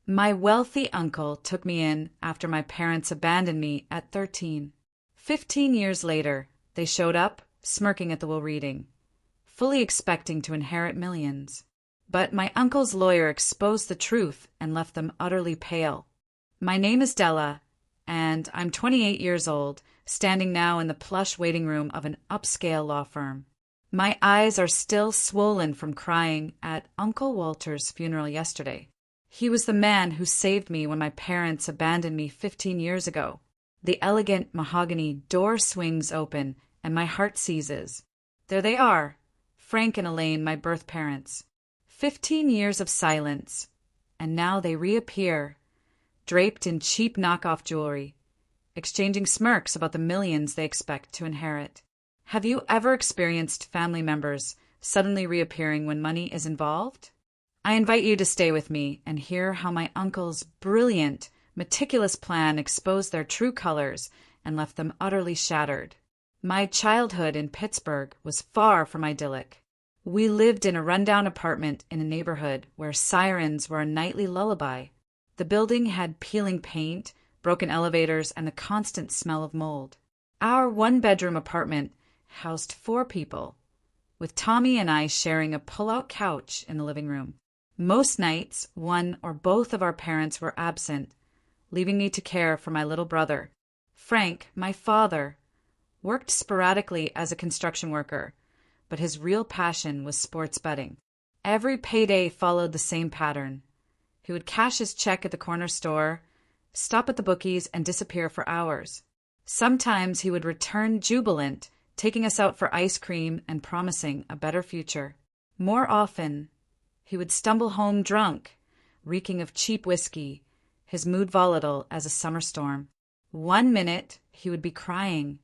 My wealthy uncle took me in after my parents abandoned me at 13. 15 years later, they showed up, smirking at the will reading, fully expecting to inherit millions. But my uncle's lawyer exposed the truth and left them utterly pale. My name is Della, and I'm 28 years old, standing now in the plush waiting room of an upscale law firm. My eyes are still swollen from crying at Uncle Walter's funeral yesterday. He was the man who saved me when my parents abandoned me 15 years ago. The elegant mahogany door swings open, and my heart seizes. There they are, Frank and Elaine, my birth parents. 15 years of silence, and now they reappear, draped in cheap knockoff jewelry, exchanging smirks about the millions they expect to inherit. Have you ever experienced family members suddenly reappearing when money is involved? I invite you to stay with me and hear how my uncle's brilliant, meticulous plan exposed their true colors and left them utterly shattered. My childhood in Pittsburgh was far from idyllic. We lived in a rundown apartment in a neighborhood where sirens were a nightly lullaby. The building had peeling paint, broken elevators, and the constant smell of mold. Our one-bedroom apartment housed 4 people, with Tommy and I sharing a pull-out couch in the living room. Most nights, one or both of our parents were absent, leaving me to care for my little brother. Frank, my father, worked sporadically as a construction worker, but his real passion was sports betting. Every payday followed the same pattern. He would cash his check at the corner store, stop at the bookies, and disappear for hours. Sometimes he would return jubilant, taking us out for ice cream and promising a better future. More often, he would stumble home drunk, reeking of cheap whiskey, his mood volatile as a summer storm. One minute, he would be crying,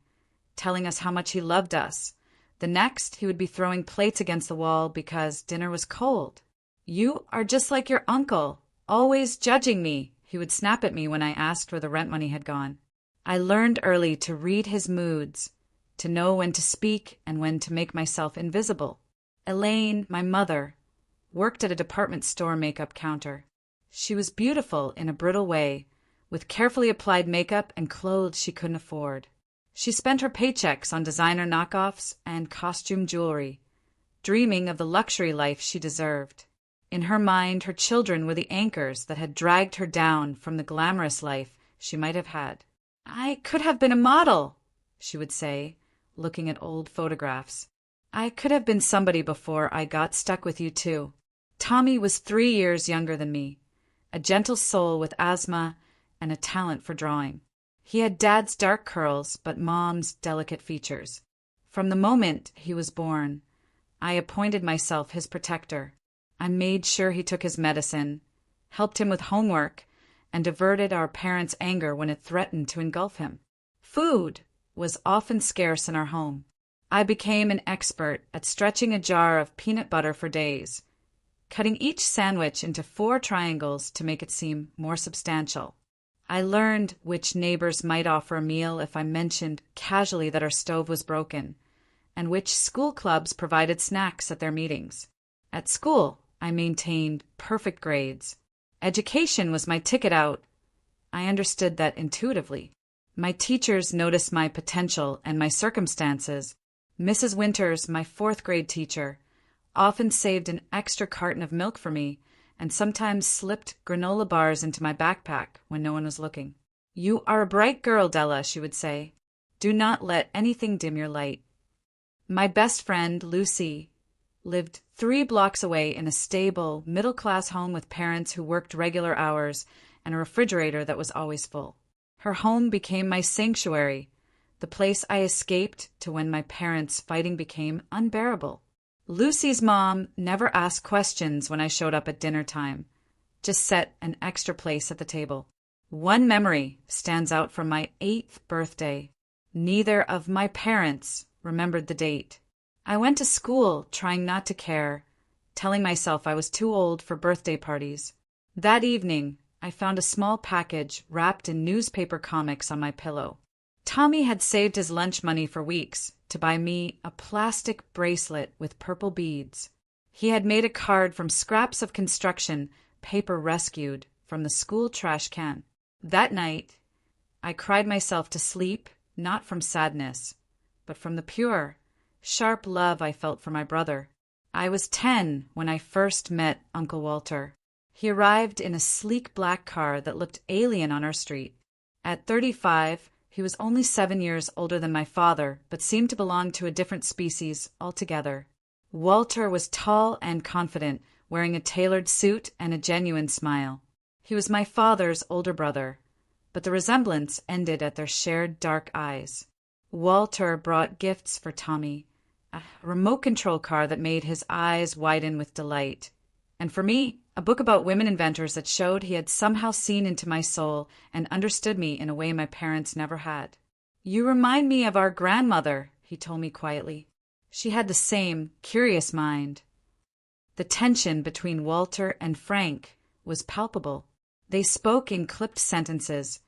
telling us how much he loved us. The next, he would be throwing plates against the wall because dinner was cold. "You are just like your uncle, always judging me," he would snap at me when I asked where the rent money had gone. I learned early to read his moods, to know when to speak and when to make myself invisible. Elaine, my mother, worked at a department store makeup counter. She was beautiful in a brittle way, with carefully applied makeup and clothes she couldn't afford. She spent her paychecks on designer knockoffs and costume jewelry, dreaming of the luxury life she deserved. In her mind, her children were the anchors that had dragged her down from the glamorous life she might have had. "I could have been a model," she would say, looking at old photographs. "I could have been somebody before I got stuck with you too." Tommy was 3 years younger than me, a gentle soul with asthma and a talent for drawing. He had Dad's dark curls, but Mom's delicate features. From the moment he was born, I appointed myself his protector. I made sure he took his medicine, helped him with homework, and diverted our parents' anger when it threatened to engulf him. Food was often scarce in our home. I became an expert at stretching a jar of peanut butter for days, cutting each sandwich into 4 triangles to make it seem more substantial. I learned which neighbors might offer a meal if I mentioned casually that our stove was broken, and which school clubs provided snacks at their meetings. At school, I maintained perfect grades. Education was my ticket out. I understood that intuitively. My teachers noticed my potential and my circumstances. Mrs. Winters, my 4th grade teacher, often saved an extra carton of milk for me and sometimes slipped granola bars into my backpack when no one was looking. "You are a bright girl, Della," she would say. "Do not let anything dim your light." My best friend, Lucy, lived 3 blocks away in a stable, middle-class home with parents who worked regular hours and a refrigerator that was always full. Her home became my sanctuary, the place I escaped to when my parents' fighting became unbearable. Lucy's mom never asked questions when I showed up at dinner time, just set an extra place at the table. One memory stands out from my 8th birthday. Neither of my parents remembered the date. I went to school trying not to care, telling myself I was too old for birthday parties. That evening, I found a small package wrapped in newspaper comics on my pillow. Tommy had saved his lunch money for weeks to buy me a plastic bracelet with purple beads. He had made a card from scraps of construction paper rescued from the school trash can. That night, I cried myself to sleep, not from sadness, but from the pure, sharp love I felt for my brother. I was 10 when I first met Uncle Walter. He arrived in a sleek black car that looked alien on our street. At 35, he was only 7 years older than my father, but seemed to belong to a different species altogether. Walter was tall and confident, wearing a tailored suit and a genuine smile. He was my father's older brother, but the resemblance ended at their shared dark eyes. Walter brought gifts for Tommy, a remote control car that made his eyes widen with delight, and for me, a book about women inventors that showed he had somehow seen into my soul and understood me in a way my parents never had. "You remind me of our grandmother," he told me quietly. She had the same curious mind. The tension between Walter and Frank was palpable. They spoke in clipped sentences,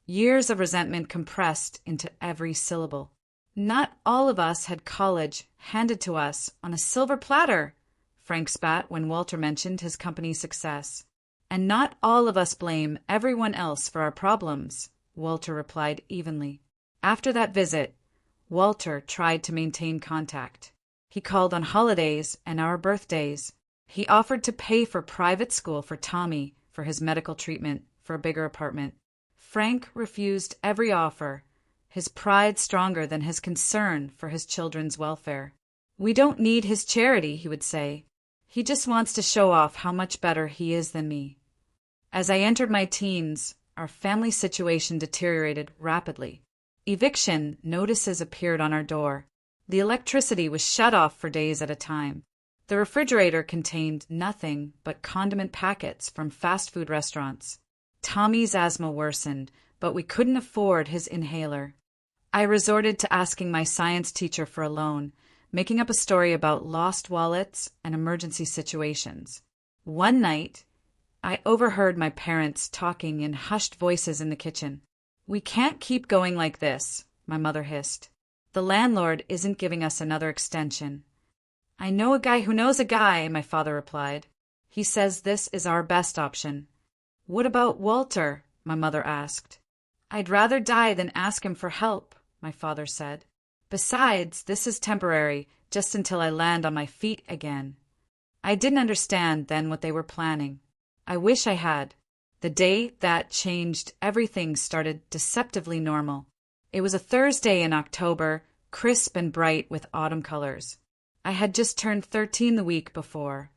years of resentment compressed into every syllable. "Not all of us had college handed to us on a silver platter," Frank spat when Walter mentioned his company's success. "And not all of us blame everyone else for our problems," Walter replied evenly. After that visit, Walter tried to maintain contact. He called on holidays and our birthdays. He offered to pay for private school for Tommy, for his medical treatment, for a bigger apartment. Frank refused every offer, his pride stronger than his concern for his children's welfare. "We don't need his charity," he would say. "He just wants to show off how much better he is than me." As I entered my teens, our family situation deteriorated rapidly. Eviction notices appeared on our door. The electricity was shut off for days at a time. The refrigerator contained nothing but condiment packets from fast food restaurants. Tommy's asthma worsened, but we couldn't afford his inhaler. I resorted to asking my science teacher for a loan, making up a story about lost wallets and emergency situations. One night, I overheard my parents talking in hushed voices in the kitchen. "We can't keep going like this," my mother hissed. "The landlord isn't giving us another extension." "I know a guy who knows a guy," my father replied. "He says this is our best option." "What about Walter?" my mother asked. "I'd rather die than ask him for help," my father said. "Besides, this is temporary, just until I land on my feet again." I didn't understand then what they were planning. I wish I had. The day that changed everything started deceptively normal. It was a Thursday in October, crisp and bright with autumn colors. I had just turned 13 the week before,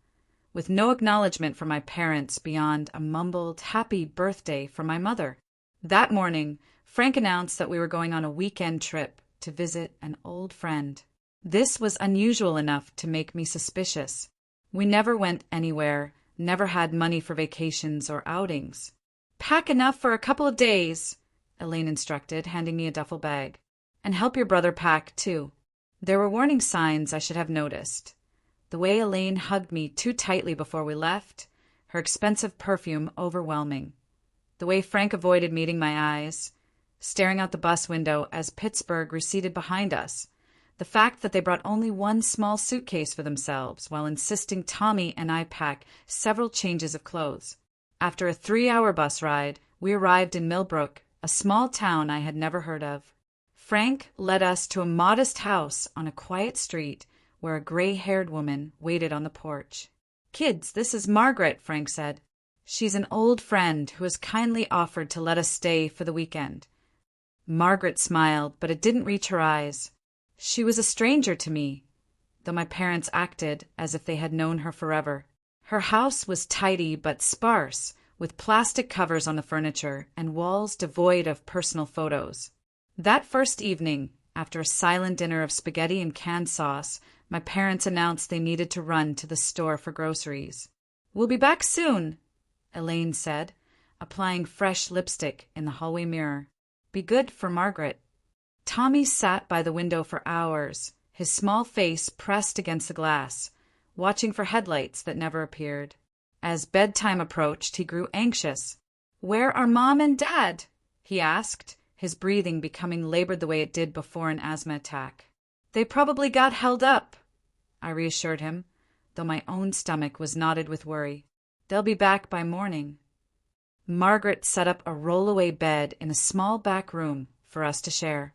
with no acknowledgement from my parents beyond a mumbled happy birthday from my mother. That morning, Frank announced that we were going on a weekend trip to visit an old friend. This was unusual enough to make me suspicious. We never went anywhere, never had money for vacations or outings. "Pack enough for a couple of days," Elaine instructed, handing me a duffel bag. "And help your brother pack, too." There were warning signs I should have noticed. The way Elaine hugged me too tightly before we left, her expensive perfume overwhelming. The way Frank avoided meeting my eyes, staring out the bus window as Pittsburgh receded behind us. The fact that they brought only one small suitcase for themselves while insisting Tommy and I pack several changes of clothes. After a 3-hour bus ride, we arrived in Millbrook, a small town I had never heard of. Frank led us to a modest house on a quiet street where a gray-haired woman waited on the porch. "Kids, this is Margaret," Frank said. "She's an old friend who has kindly offered to let us stay for the weekend." Margaret smiled, but it didn't reach her eyes. She was a stranger to me, though my parents acted as if they had known her forever. Her house was tidy but sparse, with plastic covers on the furniture and walls devoid of personal photos. That first evening, after a silent dinner of spaghetti and canned sauce, my parents announced they needed to run to the store for groceries. "We'll be back soon," Elaine said, applying fresh lipstick in the hallway mirror. "Be good for Margaret." Tommy sat by the window for hours, his small face pressed against the glass, watching for headlights that never appeared. As bedtime approached, he grew anxious. "Where are Mom and Dad?" he asked, his breathing becoming labored the way it did before an asthma attack. "They probably got held up," I reassured him, though my own stomach was knotted with worry. "They'll be back by morning." Margaret set up a roll-away bed in a small back room for us to share.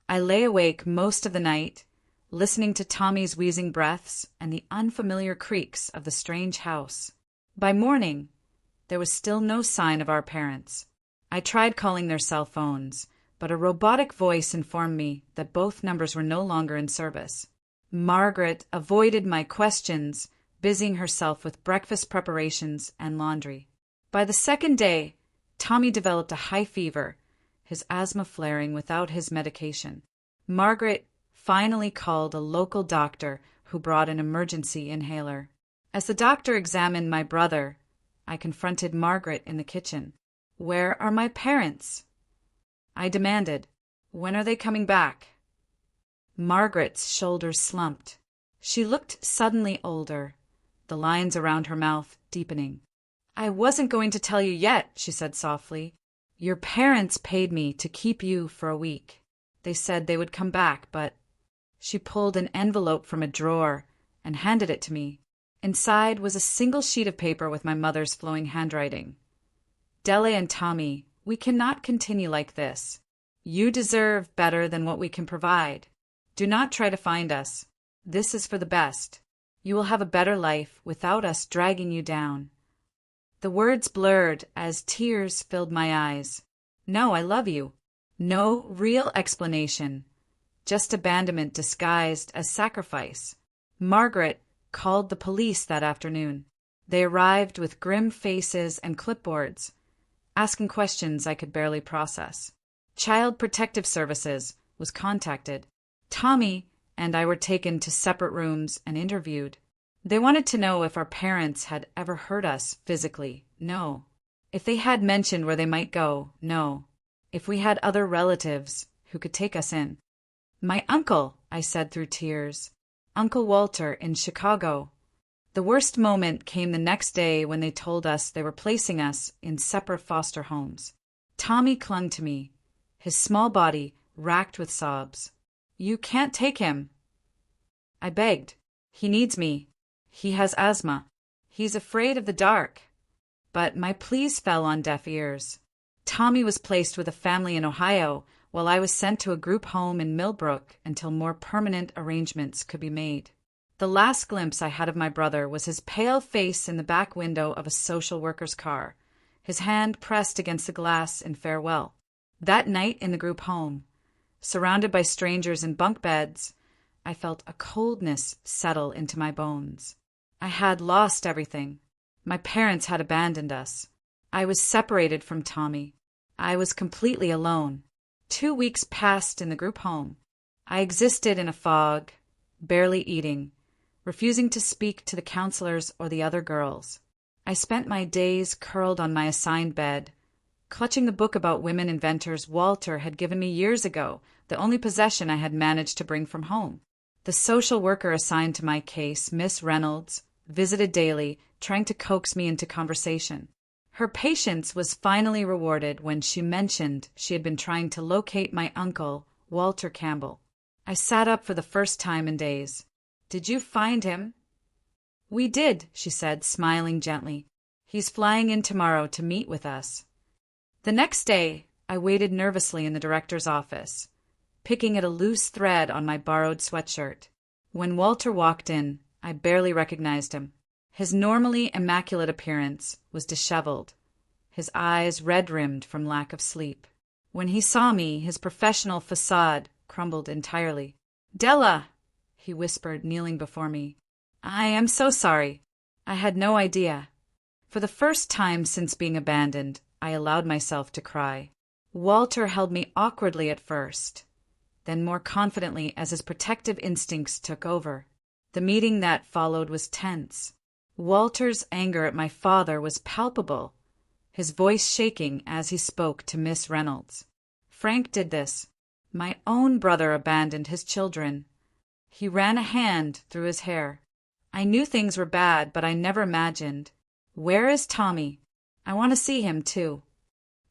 I lay awake most of the night, listening to Tommy's wheezing breaths and the unfamiliar creaks of the strange house. By morning, there was still no sign of our parents. I tried calling their cell phones, but a robotic voice informed me that both numbers were no longer in service. Margaret avoided my questions, busying herself with breakfast preparations and laundry. By the second day, Tommy developed a high fever, his asthma flaring without his medication. Margaret finally called a local doctor who brought an emergency inhaler. As the doctor examined my brother, I confronted Margaret in the kitchen. "Where are my parents?" I demanded. "When are they coming back?" Margaret's shoulders slumped. She looked suddenly older, the lines around her mouth deepening. "I wasn't going to tell you yet," she said softly. "Your parents paid me to keep you for a week. They said they would come back, but—" She pulled an envelope from a drawer and handed it to me. Inside was a single sheet of paper with my mother's flowing handwriting. "Dele and Tommy, we cannot continue like this. You deserve better than what we can provide. Do not try to find us. This is for the best. You will have a better life without us dragging you down." The words blurred as tears filled my eyes. No, I love you. No real explanation. Just abandonment disguised as sacrifice. Margaret called the police that afternoon. They arrived with grim faces and clipboards, asking questions I could barely process. Child Protective Services was contacted. Tommy and I were taken to separate rooms and interviewed. They wanted to know if our parents had ever hurt us physically. No. If they had mentioned where they might go. No. If we had other relatives who could take us in. "My uncle," I said through tears. "Uncle Walter in Chicago." The worst moment came the next day when they told us they were placing us in separate foster homes. Tommy clung to me, his small body racked with sobs. "You can't take him." I begged. "He needs me. He has asthma. He's afraid of the dark." But my pleas fell on deaf ears. Tommy was placed with a family in Ohio, while I was sent to a group home in Millbrook until more permanent arrangements could be made. The last glimpse I had of my brother was his pale face in the back window of a social worker's car, his hand pressed against the glass in farewell. That night in the group home, surrounded by strangers in bunk beds, I felt a coldness settle into my bones. I had lost everything. My parents had abandoned us. I was separated from Tommy. I was completely alone. 2 weeks passed in the group home. I existed in a fog, barely eating, refusing to speak to the counselors or the other girls. I spent my days curled on my assigned bed, clutching the book about women inventors Walter had given me years ago, the only possession I had managed to bring from home. The social worker assigned to my case, Miss Reynolds, visited daily, trying to coax me into conversation. Her patience was finally rewarded when she mentioned she had been trying to locate my uncle, Walter Campbell. I sat up for the first time in days. "Did you find him?" "We did," she said, smiling gently. "He's flying in tomorrow to meet with us." The next day, I waited nervously in the director's office, picking at a loose thread on my borrowed sweatshirt. When Walter walked in, I barely recognized him. His normally immaculate appearance was disheveled, his eyes red-rimmed from lack of sleep. When he saw me, his professional facade crumbled entirely. "Della," he whispered, kneeling before me. "I am so sorry. I had no idea." For the first time since being abandoned, I allowed myself to cry. Walter held me awkwardly at first, then more confidently as his protective instincts took over. The meeting that followed was tense. Walter's anger at my father was palpable, his voice shaking as he spoke to Miss Reynolds. "Frank did this. My own brother abandoned his children." He ran a hand through his hair. "I knew things were bad, but I never imagined. Where is Tommy? I want to see him, too."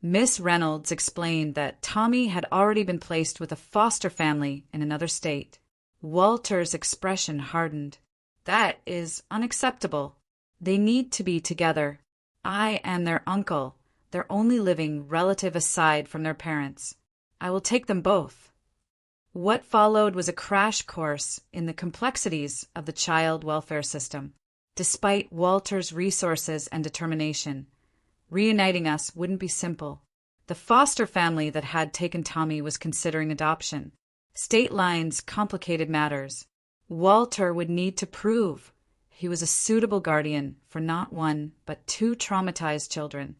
Miss Reynolds explained that Tommy had already been placed with a foster family in another state. Walter's expression hardened. "That is unacceptable. They need to be together. I am their uncle. their only living relative aside from their parents. I will take them both. What followed was a crash course in the complexities of the child welfare system. Despite Walter's resources and determination, reuniting us wouldn't be simple. The foster family that had taken Tommy was considering adoption. State lines complicated matters. Walter would need to prove he was a suitable guardian for not one, but two traumatized children.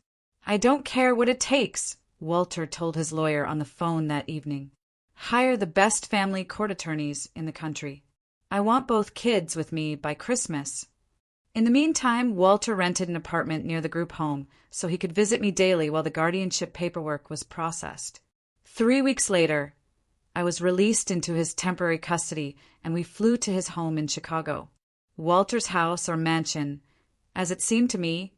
I don't care what it takes, Walter told his lawyer on the phone that evening. Hire the best family court attorneys in the country. I want both kids with me by Christmas. In the meantime, Walter rented an apartment near the group home so he could visit me daily while the guardianship paperwork was processed. 3 weeks later, I was released into his temporary custody and we flew to his home in Chicago. Walter's house or mansion, as it seemed to me,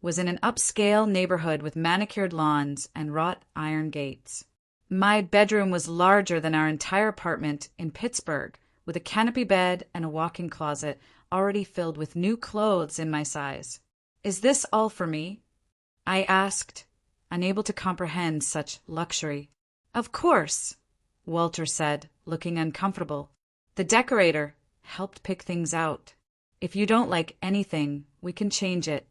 was in an upscale neighborhood with manicured lawns and wrought iron gates. My bedroom was larger than our entire apartment in Pittsburgh, with a canopy bed and a walk-in closet already filled with new clothes in my size. Is this all for me? I asked, unable to comprehend such luxury. Of course, Walter said, looking uncomfortable. The decorator helped pick things out. If you don't like anything, we can change it.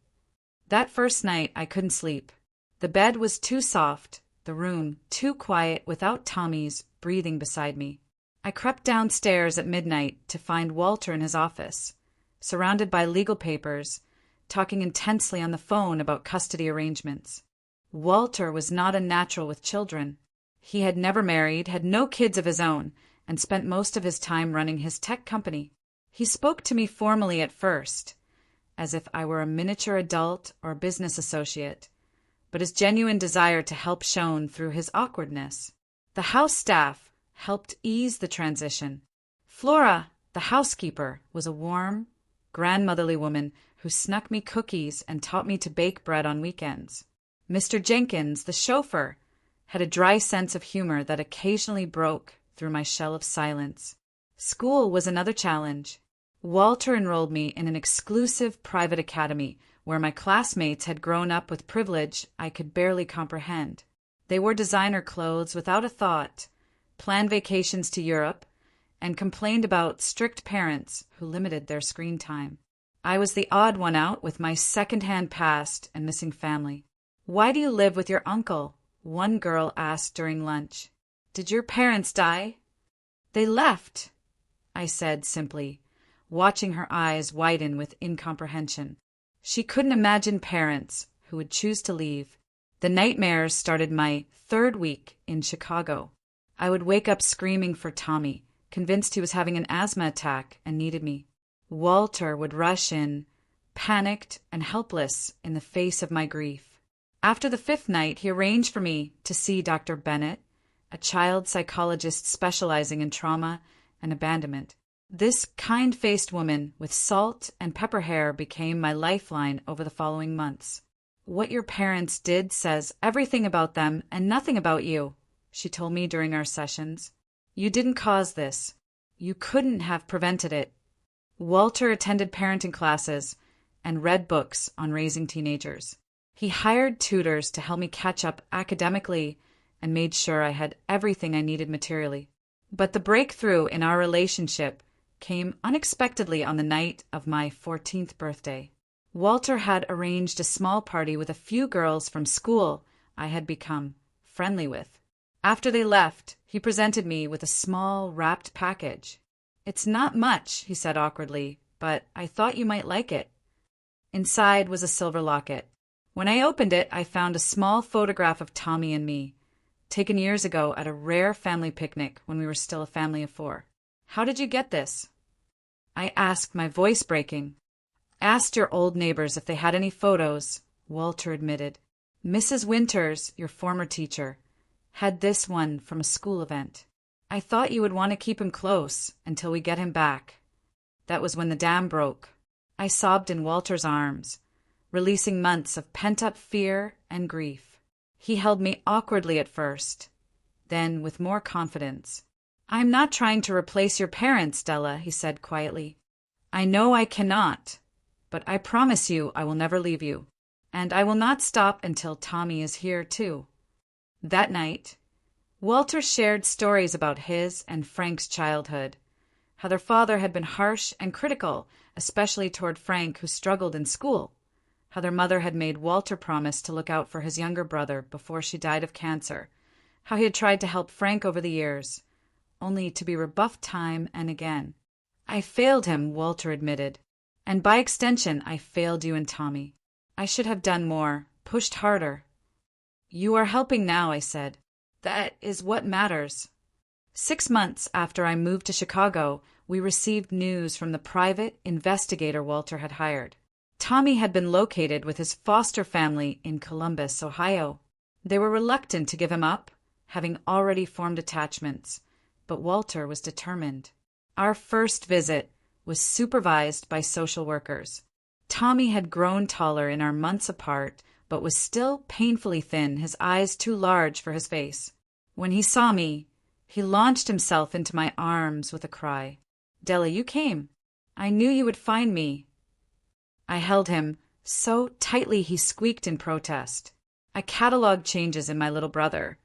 That first night, I couldn't sleep. The bed was too soft, the room too quiet without Tommy's breathing beside me. I crept downstairs at midnight to find Walter in his office, surrounded by legal papers, talking intensely on the phone about custody arrangements. Walter was not a natural with children. He had never married, had no kids of his own, and spent most of his time running his tech company. He spoke to me formally at first, as if I were a miniature adult or business associate, but his genuine desire to help shone through his awkwardness. The house staff helped ease the transition. Flora, the housekeeper, was a warm, grandmotherly woman who snuck me cookies and taught me to bake bread on weekends. Mr. Jenkins, the chauffeur, had a dry sense of humor that occasionally broke through my shell of silence. School was another challenge. Walter enrolled me in an exclusive private academy where my classmates had grown up with privilege I could barely comprehend. They wore designer clothes without a thought, planned vacations to Europe, and complained about strict parents who limited their screen time. I was the odd one out with my second-hand past and missing family. "Why do you live with your uncle?" one girl asked during lunch. "Did your parents die?" "They left," I said simply, watching her eyes widen with incomprehension. She couldn't imagine parents who would choose to leave. The nightmares started my 3rd week in Chicago. I would wake up screaming for Tommy, convinced he was having an asthma attack and needed me. Walter would rush in, panicked and helpless in the face of my grief. After the 5th night, he arranged for me to see Dr. Bennett, a child psychologist specializing in trauma and abandonment. This kind-faced woman with salt and pepper hair became my lifeline over the following months. "What your parents did says everything about them and nothing about you," she told me during our sessions. "You didn't cause this. You couldn't have prevented it." Walter attended parenting classes and read books on raising teenagers. He hired tutors to help me catch up academically and made sure I had everything I needed materially. But the breakthrough in our relationship came unexpectedly on the night of my 14th birthday. Walter had arranged a small party with a few girls from school I had become friendly with. After they left, he presented me with a small wrapped package. "It's not much," he said awkwardly, "but I thought you might like it." Inside was a silver locket. When I opened it, I found a small photograph of Tommy and me, taken years ago at a rare family picnic when we were still a family of 4. "How did you get this?" I asked, my voice breaking. "Asked your old neighbors if they had any photos," Walter admitted. "Mrs. Winters, your former teacher, had this one from a school event. I thought you would want to keep him close until we get him back. That was when the dam broke." I sobbed in Walter's arms, releasing months of pent-up fear and grief. He held me awkwardly at first, then with more confidence. "I'm not trying to replace your parents, Della," he said quietly. "I know I cannot, but I promise you I will never leave you. And I will not stop until Tommy is here, too. That night, Walter shared stories about his and Frank's childhood, how their father had been harsh and critical, especially toward Frank, who struggled in school, how their mother had made Walter promise to look out for his younger brother before she died of cancer, how he had tried to help Frank over the years, only to be rebuffed time and again. I failed him, Walter admitted, and by extension, I failed you and Tommy. I should have done more, pushed harder. You are helping now, I said. That is what matters. 6 months after I moved to Chicago, we received news from the private investigator Walter had hired. Tommy had been located with his foster family in Columbus, Ohio. They were reluctant to give him up, having already formed attachments, but Walter was determined. Our first visit was supervised by social workers. Tommy had grown taller in our months apart, but was still painfully thin, his eyes too large for his face. When he saw me, he launched himself into my arms with a cry. Della, you came. I knew you would find me. I held him so tightly he squeaked in protest. I catalogued changes in my little brother.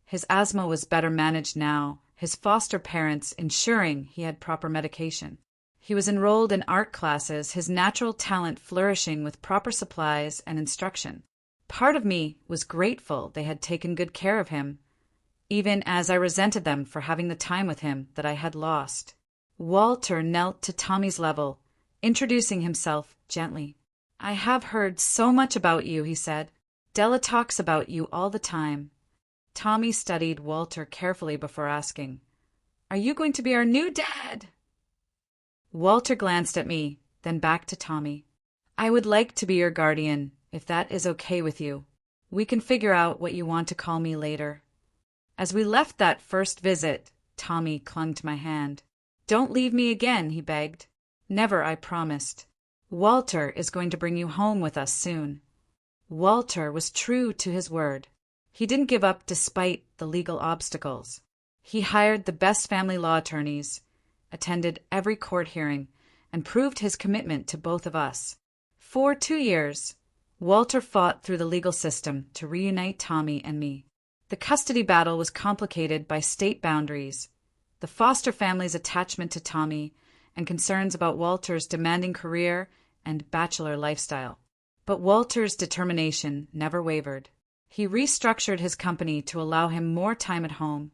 His asthma was better managed now, his foster parents ensuring he had proper medication. He was enrolled in art classes, his natural talent flourishing with proper supplies and instruction. Part of me was grateful they had taken good care of him, even as I resented them for having the time with him that I had lost. Walter knelt to Tommy's level, introducing himself gently. I have heard so much about you, he said. Della talks about you all the time. Tommy studied Walter carefully before asking, Are you going to be our new dad? Walter glanced at me, then back to Tommy. I would like to be your guardian, if that is okay with you. We can figure out what you want to call me later. As we left that first visit, Tommy clung to my hand. Don't leave me again, he begged. Never, I promised. Walter is going to bring you home with us soon. Walter was true to his word. He didn't give up despite the legal obstacles. He hired the best family law attorneys, attended every court hearing, and proved his commitment to both of us. For 2 years, Walter fought through the legal system to reunite Tommy and me. The custody battle was complicated by state boundaries, the foster family's attachment to Tommy, and concerns about Walter's demanding career and bachelor lifestyle. But Walter's determination never wavered. He restructured his company to allow him more time at home,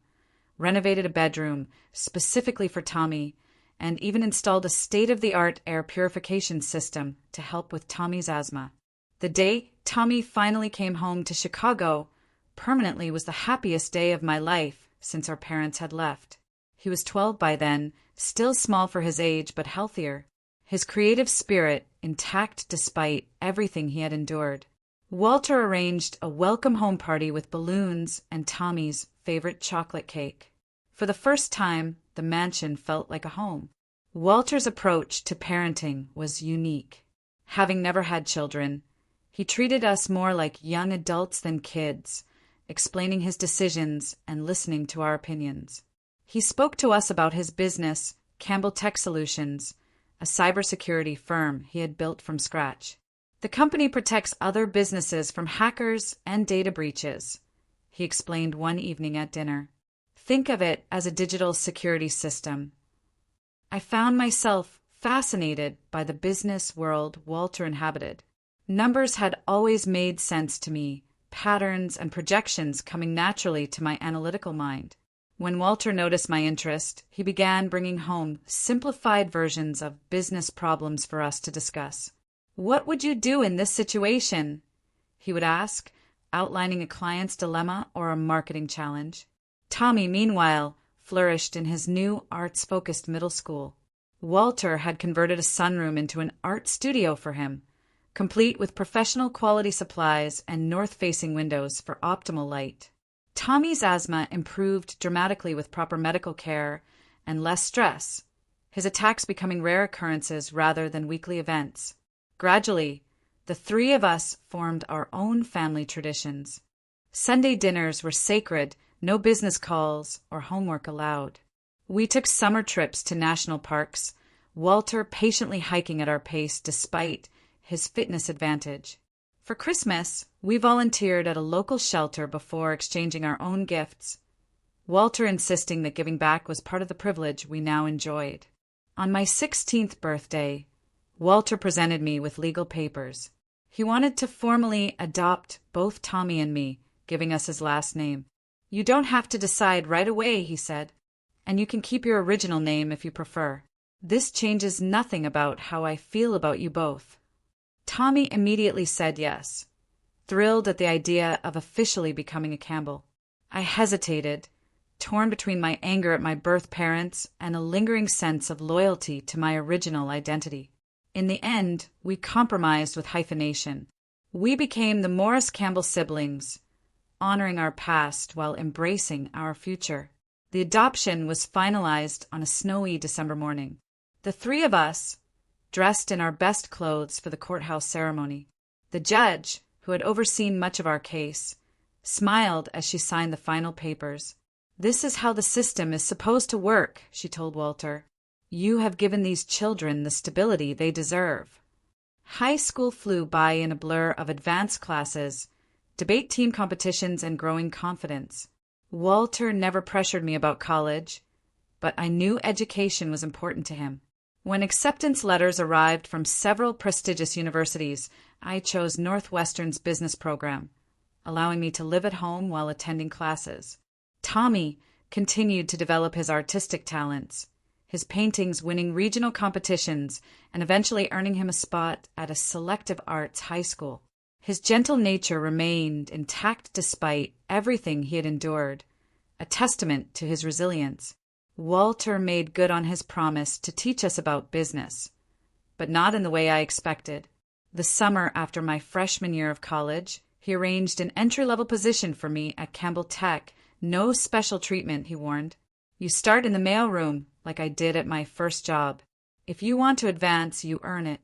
renovated a bedroom specifically for Tommy, and even installed a state-of-the-art air purification system to help with Tommy's asthma. The day Tommy finally came home to Chicago permanently was the happiest day of my life since our parents had left. He was 12 by then, still small for his age but healthier, his creative spirit intact despite everything he had endured. Walter arranged a welcome home party with balloons and Tommy's favorite chocolate cake. For the first time, the mansion felt like a home. Walter's approach to parenting was unique. Having never had children, he treated us more like young adults than kids, explaining his decisions and listening to our opinions. He spoke to us about his business, Campbell Tech Solutions, a cybersecurity firm he had built from scratch. The company protects other businesses from hackers and data breaches, he explained one evening at dinner. Think of it as a digital security system. I found myself fascinated by the business world Walter inhabited. Numbers had always made sense to me, patterns and projections coming naturally to my analytical mind. When Walter noticed my interest, he began bringing home simplified versions of business problems for us to discuss. What would you do in this situation? He would ask, outlining a client's dilemma or a marketing challenge. Tommy, meanwhile, flourished in his new arts-focused middle school. Walter had converted a sunroom into an art studio for him, complete with professional quality supplies and north-facing windows for optimal light. Tommy's asthma improved dramatically with proper medical care and less stress, his attacks becoming rare occurrences rather than weekly events. Gradually, the three of us formed our own family traditions. Sunday dinners were sacred, no business calls or homework allowed. We took summer trips to national parks, Walter patiently hiking at our pace despite his fitness advantage. For Christmas, we volunteered at a local shelter before exchanging our own gifts, Walter insisting that giving back was part of the privilege we now enjoyed. On my 16th birthday, Walter presented me with legal papers. He wanted to formally adopt both Tommy and me, giving us his last name. "You don't have to decide right away," he said, "and you can keep your original name if you prefer. This changes nothing about how I feel about you both." Tommy immediately said yes, thrilled at the idea of officially becoming a Campbell. I hesitated, torn between my anger at my birth parents and a lingering sense of loyalty to my original identity. In the end, we compromised with hyphenation. We became the Morris Campbell siblings, honoring our past while embracing our future. The adoption was finalized on a snowy December morning. The three of us, dressed in our best clothes for the courthouse ceremony. The judge, who had overseen much of our case, smiled as she signed the final papers. "This is how the system is supposed to work," she told Walter. "You have given these children the stability they deserve." High school flew by in a blur of advanced classes, debate team competitions, and growing confidence. Walter never pressured me about college, but I knew education was important to him. When acceptance letters arrived from several prestigious universities, I chose Northwestern's business program, allowing me to live at home while attending classes. Tommy continued to develop his artistic talents, his paintings winning regional competitions and eventually earning him a spot at a selective arts high school. His gentle nature remained intact despite everything he had endured, a testament to his resilience. Walter made good on his promise to teach us about business, but not in the way I expected. The summer after my freshman year of college, he arranged an entry-level position for me at Campbell Tech. "No special treatment," he warned. "You start in the mailroom, like I did at my first job. If you want to advance, you earn it."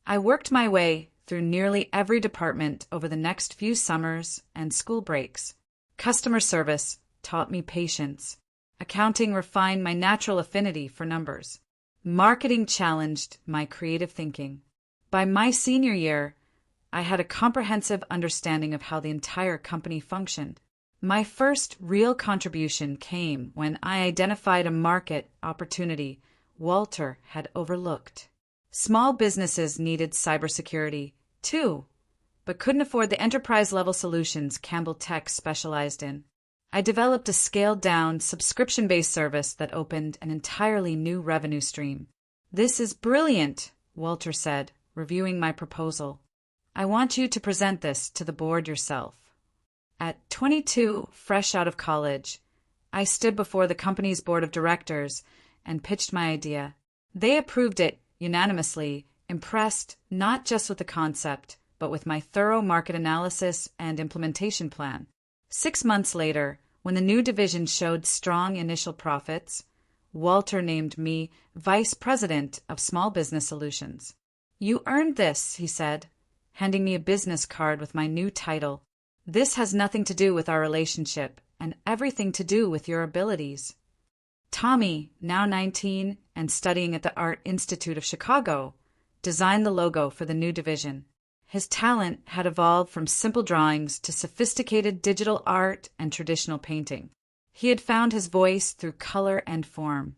I worked my way through nearly every department over the next few summers and school breaks. Customer service taught me patience. Accounting refined my natural affinity for numbers. Marketing challenged my creative thinking. By my senior year, I had a comprehensive understanding of how the entire company functioned. My first real contribution came when I identified a market opportunity Walter had overlooked. Small businesses needed cybersecurity, too, but couldn't afford the enterprise-level solutions Campbell Tech specialized in. I developed a scaled-down, subscription-based service that opened an entirely new revenue stream. "This is brilliant," Walter said, reviewing my proposal. "I want you to present this to the board yourself." At 22, fresh out of college, I stood before the company's board of directors and pitched my idea. They approved it unanimously, impressed not just with the concept, but with my thorough market analysis and implementation plan. 6 months later, when the new division showed strong initial profits, Walter named me Vice President of Small Business Solutions. "You earned this," he said, handing me a business card with my new title. "This has nothing to do with our relationship and everything to do with your abilities." Tommy, now 19 and studying at the Art Institute of Chicago, designed the logo for the new division. His talent had evolved from simple drawings to sophisticated digital art and traditional painting. He had found his voice through color and form,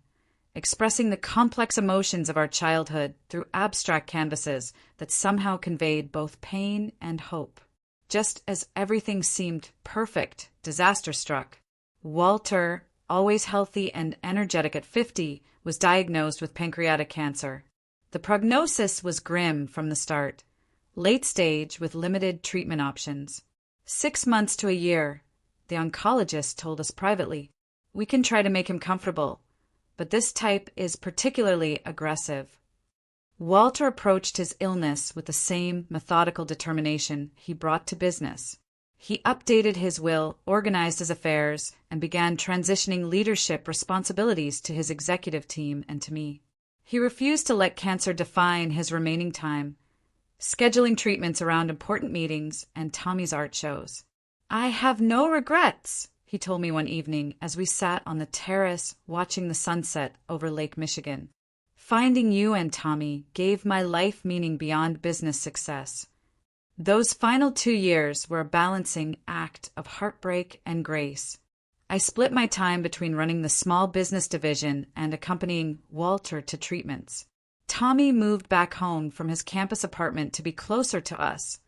expressing the complex emotions of our childhood through abstract canvases that somehow conveyed both pain and hope. Just as everything seemed perfect, disaster struck. Walter, always healthy and energetic at 50, was diagnosed with pancreatic cancer. The prognosis was grim from the start. Late stage with limited treatment options. 6 months to a year, the oncologist told us privately. "We can try to make him comfortable, but this type is particularly aggressive." Walter approached his illness with the same methodical determination he brought to business. He updated his will, organized his affairs, and began transitioning leadership responsibilities to his executive team and to me. He refused to let cancer define his remaining time, scheduling treatments around important meetings and Tommy's art shows. "I have no regrets," he told me one evening as we sat on the terrace watching the sunset over Lake Michigan. "Finding you and Tommy gave my life meaning beyond business success. Those final 2 years were a balancing act of heartbreak and grace. I split my time between running the small business division and accompanying Walter to treatments. Tommy moved back home from his campus apartment to be closer to us,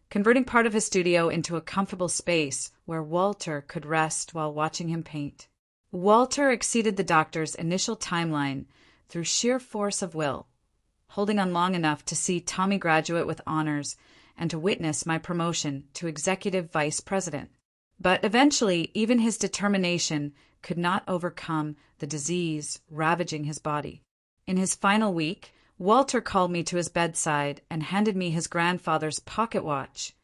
converting part of his studio into a comfortable space where Walter could rest while watching him paint. Walter exceeded the doctor's initial timeline through sheer force of will, holding on long enough to see Tommy graduate with honors and to witness my promotion to executive vice president. But eventually, even his determination could not overcome the disease ravaging his body. In his final week, Walter called me to his bedside and handed me his grandfather's pocket watch,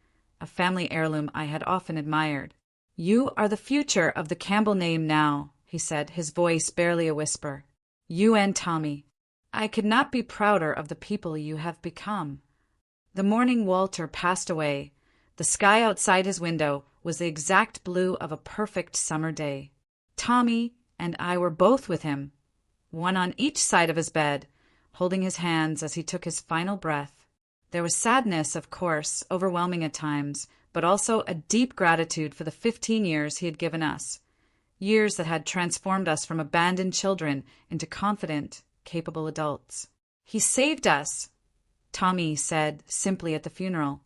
a family heirloom I had often admired. "You are the future of the Campbell name now," he said, his voice barely a whisper. "You and Tommy. I could not be prouder of the people you have become." The morning Walter passed away, the sky outside his window was the exact blue of a perfect summer day. Tommy and I were both with him, one on each side of his bed, holding his hands as he took his final breath. There was sadness, of course, overwhelming at times, but also a deep gratitude for the 15 years he had given us, years that had transformed us from abandoned children into confident, capable adults. "He saved us," Tommy said simply at the funeral.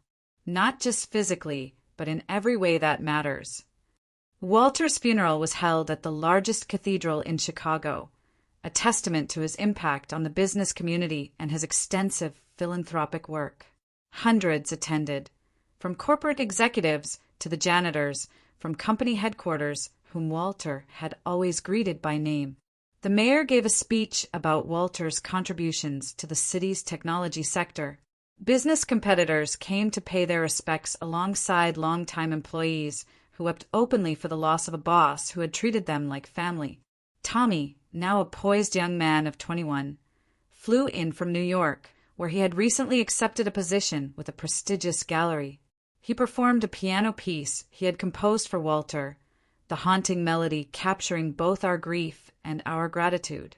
"Not just physically, but in every way that matters." Walter's funeral was held at the largest cathedral in Chicago, a testament to his impact on the business community and his extensive philanthropic work. Hundreds attended, from corporate executives to the janitors from company headquarters whom Walter had always greeted by name. The mayor gave a speech about Walter's contributions to the city's technology sector. Business competitors came to pay their respects alongside longtime employees who wept openly for the loss of a boss who had treated them like family. Tommy, now a poised young man of 21, flew in from New York, where he had recently accepted a position with a prestigious gallery. He performed a piano piece he had composed for Walter, the haunting melody capturing both our grief and our gratitude.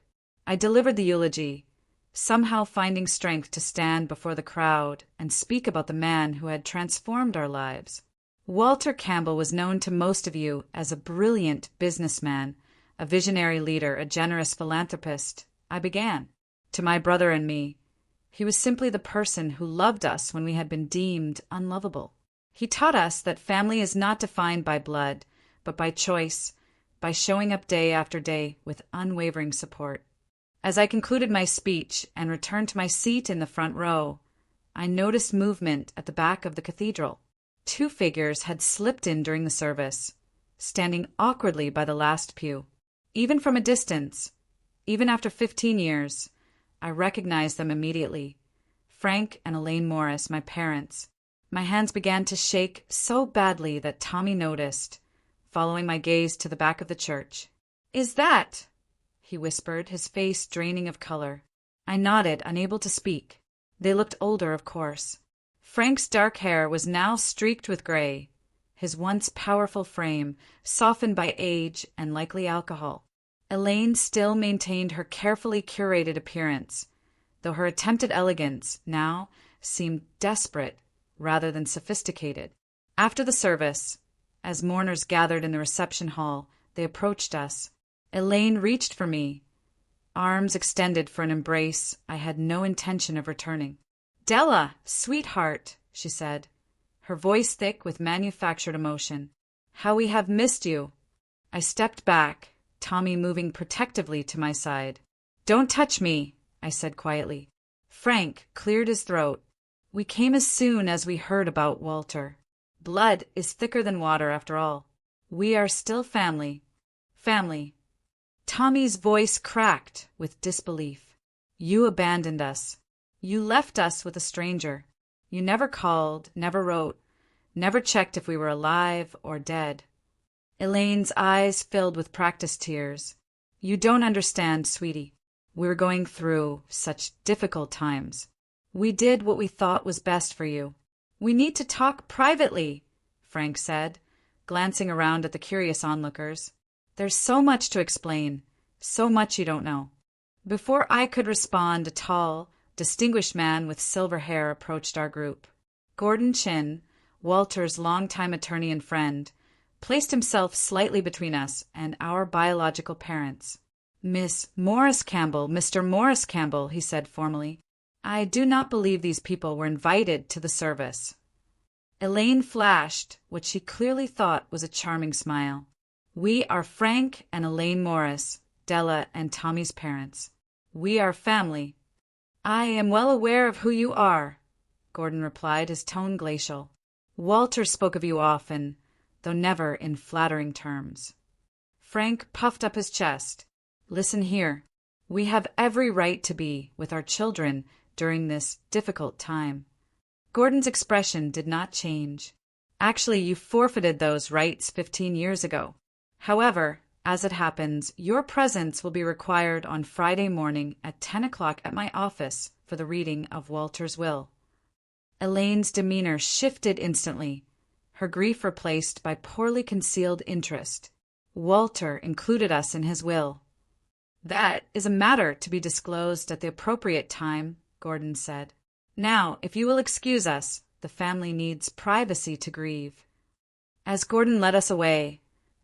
I delivered the eulogy, somehow finding strength to stand before the crowd and speak about the man who had transformed our lives. Walter Campbell was known to most of you as a brilliant businessman, a visionary leader, a generous philanthropist. I began. To my brother and me, he was simply the person who loved us when we had been deemed unlovable. He taught us that family is not defined by blood, but by choice, by showing up day after day with unwavering support. As I concluded my speech and returned to my seat in the front row, I noticed movement at the back of the cathedral. 2 figures had slipped in during the service, standing awkwardly by the last pew. Even from a distance, even after 15 years, I recognized them immediately. Frank and Elaine Morris, my parents. My hands began to shake so badly that Tommy noticed, following my gaze to the back of the church. "Is that?" he whispered, his face draining of color. I nodded, unable to speak. They looked older, of course. Frank's dark hair was now streaked with gray, his once powerful frame softened by age and likely alcohol. Elaine still maintained her carefully curated appearance, though her attempted elegance now seemed desperate rather than sophisticated. After the service, as mourners gathered in the reception hall, they approached us. Elaine reached for me, arms extended for an embrace I had no intention of returning. "Della, sweetheart," she said, her voice thick with manufactured emotion. "How we have missed you." I stepped back, Tommy moving protectively to my side. "Don't touch me," I said quietly. Frank cleared his throat. "We came as soon as we heard about Walter. Blood is thicker than water after all. We are still family. Family." Tommy's voice cracked with disbelief. "You abandoned us. You left us with a stranger. You never called, never wrote, never checked if we were alive or dead." Elaine's eyes filled with practiced tears. "You don't understand, sweetie. We were going through such difficult times. We did what we thought was best for you." "We need to talk privately," Frank said, glancing around at the curious onlookers. "There's so much to explain, so much you don't know." Before I could respond, a tall, distinguished man with silver hair approached our group. Gordon Chin, Walter's longtime attorney and friend, placed himself slightly between us and our biological parents. Miss Morris Campbell, Mr. Morris Campbell, he said formally. I do not believe these people were invited to the service. Elaine flashed what she clearly thought was a charming smile. We are Frank and Elaine Morris, Della and Tommy's parents. We are family. I am well aware of who you are, Gordon replied, his tone glacial. Walter spoke of you often, though never in flattering terms. Frank puffed up his chest. Listen here. We have every right to be with our children during this difficult time. Gordon's expression did not change. Actually, you forfeited those rights 15 years ago. However, as it happens, your presence will be required on Friday morning at 10 o'clock at my office for the reading of Walter's will. Elaine's demeanor shifted instantly, her grief replaced by poorly concealed interest. Walter included us in his will. That is a matter to be disclosed at the appropriate time, Gordon said. Now, if you will excuse us, the family needs privacy to grieve. As Gordon led us away,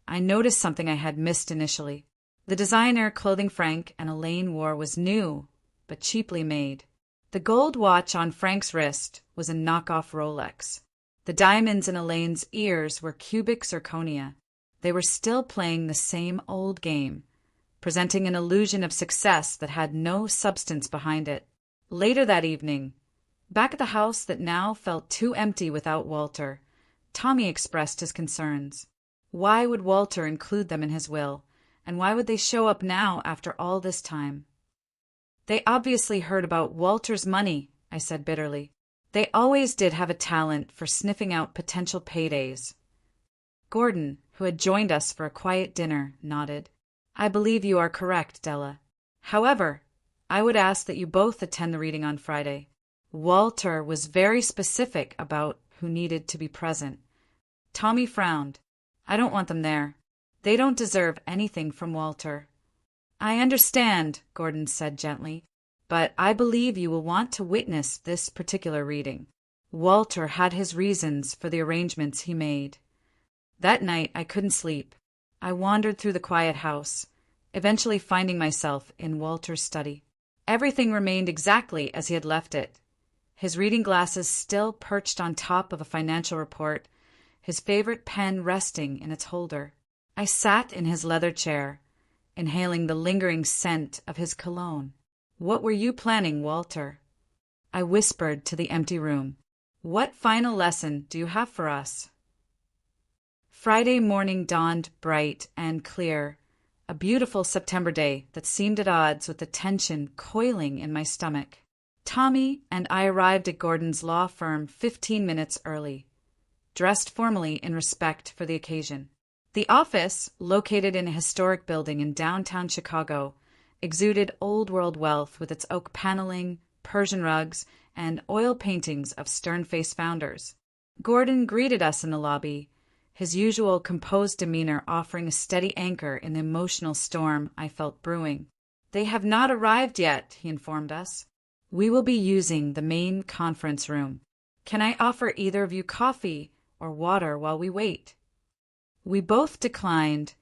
I noticed something I had missed initially. The designer clothing Frank and Elaine wore was new, but cheaply made. The gold watch on Frank's wrist was a knockoff Rolex. The diamonds in Elaine's ears were cubic zirconia. They were still playing the same old game, presenting an illusion of success that had no substance behind it. Later that evening, back at the house that now felt too empty without Walter, Tommy expressed his concerns. Why would Walter include them in his will, and why would they show up now after all this time? They obviously heard about Walter's money, I said bitterly. They always did have a talent for sniffing out potential paydays. Gordon, who had joined us for a quiet dinner, nodded. I believe you are correct, Della. However, I would ask that you both attend the reading on Friday. Walter was very specific about who needed to be present. Tommy frowned. I don't want them there. They don't deserve anything from Walter. I understand, Gordon said gently, but I believe you will want to witness this particular reading. Walter had his reasons for the arrangements he made. That night I couldn't sleep. I wandered through the quiet house, eventually finding myself in Walter's study. Everything remained exactly as he had left it. His reading glasses still perched on top of a financial report, his favorite pen resting in its holder. I sat in his leather chair, inhaling the lingering scent of his cologne. What were you planning, Walter? I whispered to the empty room. What final lesson do you have for us? Friday morning dawned bright and clear, a beautiful September day that seemed at odds with the tension coiling in my stomach. Tommy and I arrived at Gordon's law firm 15 minutes early, dressed formally in respect for the occasion. The office, located in a historic building in downtown Chicago, exuded old-world wealth with its oak paneling, Persian rugs, and oil paintings of stern-faced founders. Gordon greeted us in the lobby, his usual composed demeanor offering a steady anchor in the emotional storm I felt brewing. They have not arrived yet, he informed us. We will be using the main conference room. Can I offer either of you coffee or water while we wait? We both declined,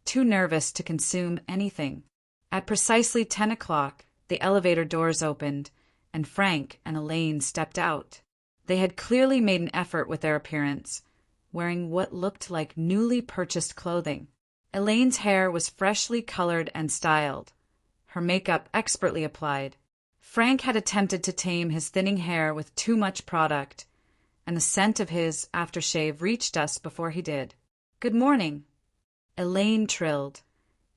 too nervous to consume anything. At precisely 10 o'clock, the elevator doors opened, and Frank and Elaine stepped out. They had clearly made an effort with their appearance, wearing what looked like newly purchased clothing. Elaine's hair was freshly colored and styled, her makeup expertly applied. Frank had attempted to tame his thinning hair with too much product, and the scent of his aftershave reached us before he did. Good morning, Elaine trilled,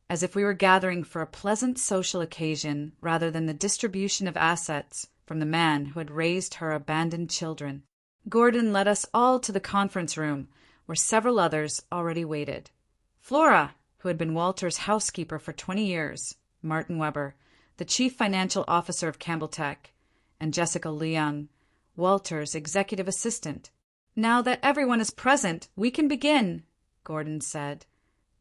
as if we were gathering for a pleasant social occasion rather than the distribution of assets from the man who had raised her abandoned children. Gordon led us all to the conference room, where several others already waited. Flora, who had been Walter's housekeeper for 20 years, Martin Weber, the chief financial officer of Campbell Tech, and Jessica Leung, Walter's executive assistant. Now that everyone is present, we can begin, Gordon said,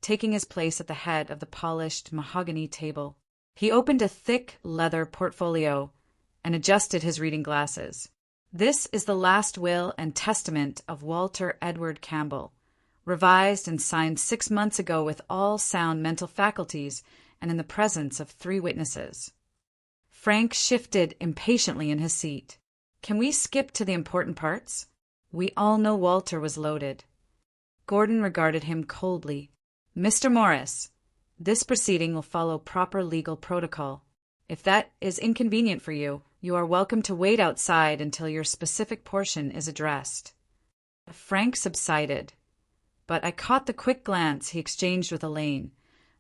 taking his place at the head of the polished mahogany table. He opened a thick leather portfolio and adjusted his reading glasses. This is the last will and testament of Walter Edward Campbell, revised and signed 6 months ago with all sound mental faculties and in the presence of 3 witnesses. Frank shifted impatiently in his seat. Can we skip to the important parts? We all know Walter was loaded. Gordon regarded him coldly. Mr. Morris, this proceeding will follow proper legal protocol. If that is inconvenient for you, you are welcome to wait outside until your specific portion is addressed. Frank subsided, but I caught the quick glance he exchanged with Elaine,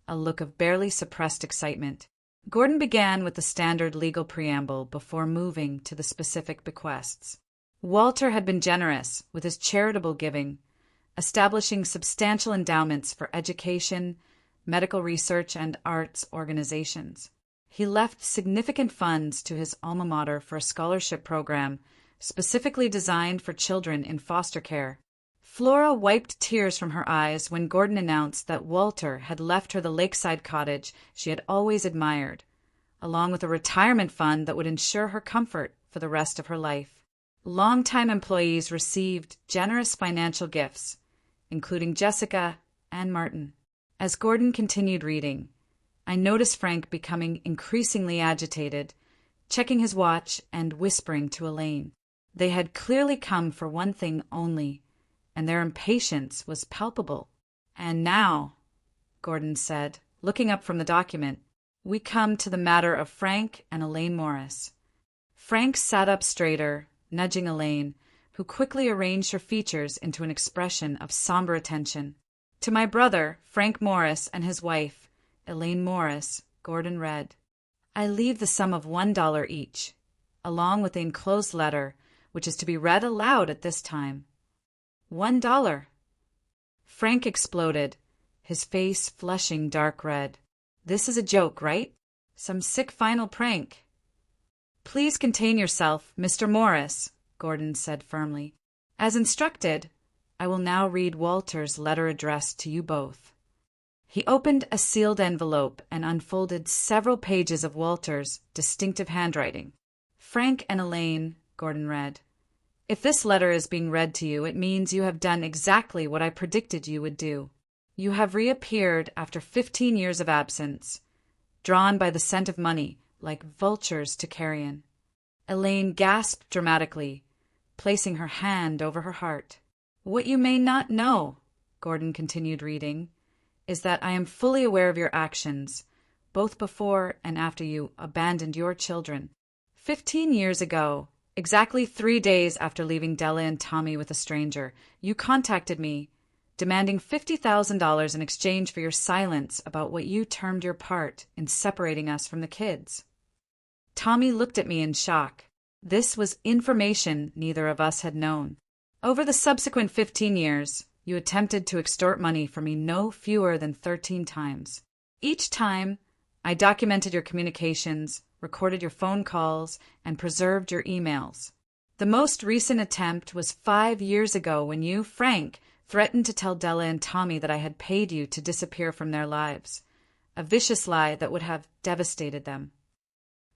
a look of barely suppressed excitement. Gordon began with the standard legal preamble before moving to the specific bequests. Walter had been generous with his charitable giving, establishing substantial endowments for education, medical research, and arts organizations. He left significant funds to his alma mater for a scholarship program specifically designed for children in foster care. Flora wiped tears from her eyes when Gordon announced that Walter had left her the lakeside cottage she had always admired, along with a retirement fund that would ensure her comfort for the rest of her life. Longtime employees received generous financial gifts, including Jessica and Martin. As Gordon continued reading, I noticed Frank becoming increasingly agitated, checking his watch and whispering to Elaine. They had clearly come for one thing only, and their impatience was palpable. And now, Gordon said, looking up from the document, we come to the matter of Frank and Elaine Morris. Frank sat up straighter, nudging Elaine, who quickly arranged her features into an expression of somber attention. To my brother, Frank Morris, and his wife, Elaine Morris, Gordon read, I leave the sum of $1 each, along with the enclosed letter, which is to be read aloud at this time. $1. Frank exploded, his face flushing dark red. This is a joke, right? Some sick final prank. Please contain yourself, Mr. Morris, Gordon said firmly. As instructed, I will now read Walter's letter addressed to you both. He opened a sealed envelope and unfolded several pages of Walter's distinctive handwriting. Frank and Elaine, Gordon read, if this letter is being read to you, it means you have done exactly what I predicted you would do. You have reappeared after 15 years of absence, drawn by the scent of money, like vultures to carrion. Elaine gasped dramatically, placing her hand over her heart. What you may not know, Gordon continued reading, is that I am fully aware of your actions, both before and after you abandoned your children. 15 years ago, exactly 3 days after leaving Della and Tommy with a stranger, you contacted me, demanding $50,000 in exchange for your silence about what you termed your part in separating us from the kids. Tommy looked at me in shock. This was information neither of us had known. Over the subsequent 15 years, you attempted to extort money from me no fewer than 13 times. Each time, I documented your communications, recorded your phone calls, and preserved your emails. The most recent attempt was 5 years ago when you, Frank, threatened to tell Della and Tommy that I had paid you to disappear from their lives, a vicious lie that would have devastated them.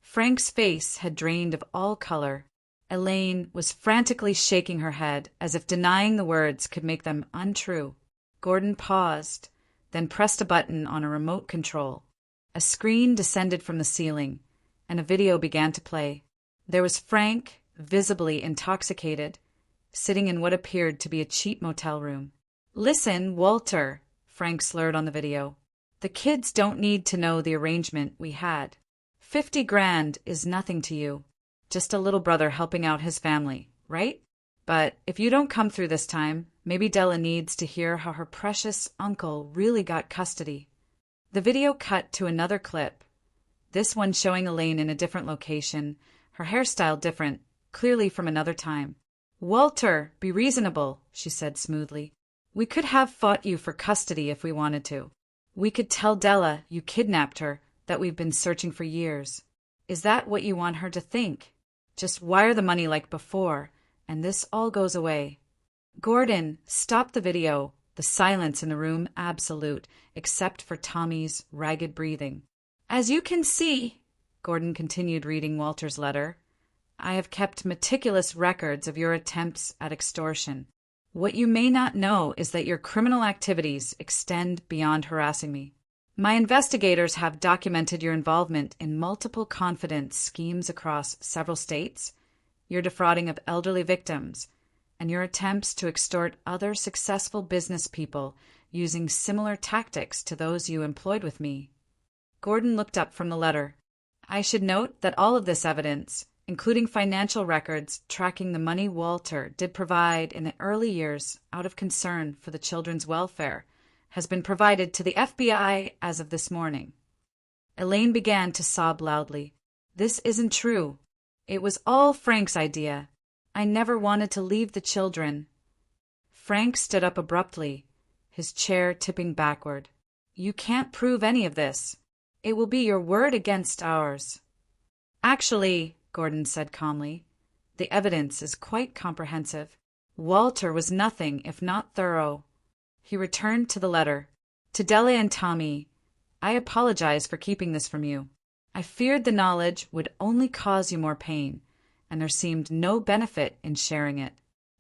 Frank's face had drained of all color. Elaine was frantically shaking her head as if denying the words could make them untrue. Gordon paused, then pressed a button on a remote control. A screen descended from the ceiling, and a video began to play. There was Frank, visibly intoxicated, sitting in what appeared to be a cheap motel room. Listen, Walter, Frank slurred on the video. The kids don't need to know the arrangement we had. 50 grand is nothing to you. Just a little brother helping out his family, right? But if you don't come through this time, maybe Della needs to hear how her precious uncle really got custody. The video cut to another clip, this one showing Elaine in a different location, her hairstyle different, clearly from another time. Walter, be reasonable, she said smoothly. We could have fought you for custody if we wanted to. We could tell Della you kidnapped her, that we've been searching for years. Is that what you want her to think? Just wire the money like before, and this all goes away. Gordon, stop the video. The silence in the room absolute, except for Tommy's ragged breathing. As you can see, Gordon continued reading Walter's letter, I have kept meticulous records of your attempts at extortion. What you may not know is that your criminal activities extend beyond harassing me. My investigators have documented your involvement in multiple confidence schemes across several states, your defrauding of elderly victims, and your attempts to extort other successful business people using similar tactics to those you employed with me. Gordon looked up from the letter. I should note that all of this evidence, including financial records tracking the money Walter did provide in the early years out of concern for the children's welfare, has been provided to the FBI as of this morning. Elaine began to sob loudly. This isn't true. It was all Frank's idea. I never wanted to leave the children. Frank stood up abruptly, his chair tipping backward. You can't prove any of this. It will be your word against ours. Actually, Gordon said calmly, the evidence is quite comprehensive. Walter was nothing if not thorough. He returned to the letter. To Della and Tommy, I apologize for keeping this from you. I feared the knowledge would only cause you more pain, and there seemed no benefit in sharing it.